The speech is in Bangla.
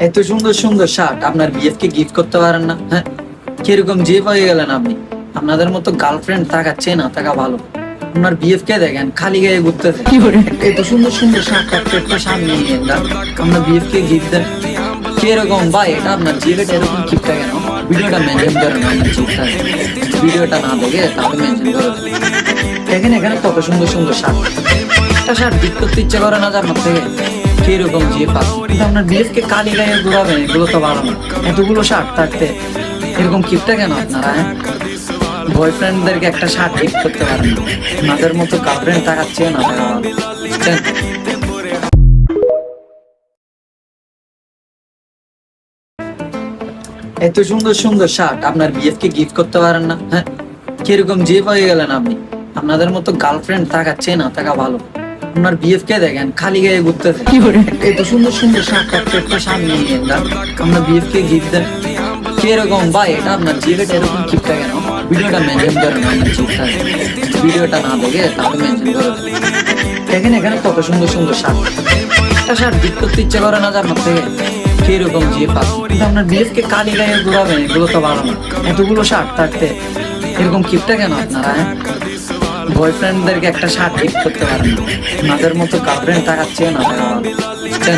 এত সুন্দর সুন্দর শার্ট আপনার বিএফ কে গিফট করতে পারেন না? হ্যাঁ, কিরকম জিপ হয়ে গেলেন আপনি? আপনাদের মতো গার্লফ্রেন্ড থাকাচ্ছে না থাকা ভালো। আপনার বিএফ কে দেখেন খালি গায়ে ঘুরতেছে। এত সুন্দর সুন্দর শার্ট একটা সামনে নিয়ে যান, আপনার বিএফ কে গিফট দেন। কিরকম ভাই, এটা আপনার জিপটা এরকম কিপটা কেন? ভিডিওটা মেনশন করেন আপনার জিপটা, ভিডিওটা না দেখে তাহলে মেনশন করে দেন। দেখেন এখানে কত সুন্দর সুন্দর শার্ট, একটা শার্ট গিফট করতে ইচ্ছে করে না আপনার থেকে? কিরকম জিপ আছে, কিন্তু আপনার বিএফ কে কালি গায়ে ঘুরাবেন, এগুলো তো ভালো না। এতগুলো শার্ট থাকতে এরকম কিপটা কেন আপনারা? হ্যাঁ, বয়ফ্রেন্ডদেরকে একটা শার্ট গিফট করতে পারেন না, আপনাদের মতো গার্লফ্রেন্ড থাকাচ্ছে না থাকা ভালো, বুঝছেন? এত সুন্দর সুন্দর শার্ট আপনার বিএফ কে গিফট করতে পারেন না? হ্যাঁ, কিরকম জিপ হয়ে গেলেন আপনি? আপনাদের মতো গার্লফ্রেন্ড থাকাচ্ছে না থাকা ভালো। আপনার বিএফ কে দেখেন খালি গায়ে ঘুরতেছে। এত সুন্দর সুন্দর শার্ট একটা সামনে নিয়ে যান, আপনার বিএফ কে গিফট দেন। কিরকম ভাই, এটা আপনার জিপটা এরকম কিপটা কেন? ভিডিওটা মেনশন করেন আপনার জিপটা, ভিডিওটা না দেখে তাহলে মেনশন করে দেন। দেখেন এখানে কত সুন্দর সুন্দর শার্ট, একটা শার্ট গিফট করতে ইচ্ছে করে না আপনার থেকে? কিরকম জিপ আছে, কিন্তু আপনার বিএফ কে কালি গায়ে ঘুরাবেন, এগুলো তো ভালো না। এতগুলো শার্ট থাকতে এরকম কিপটা কেন আপনারা? হ্যাঁ, বয়ফ্রেন্ডদেরকে একটা শার্ট গিফট করতে পারেন না, আপনাদের মতো গার্লফ্রেন্ড থাকাচ্ছে না থাকা ভালো, বুঝছেন?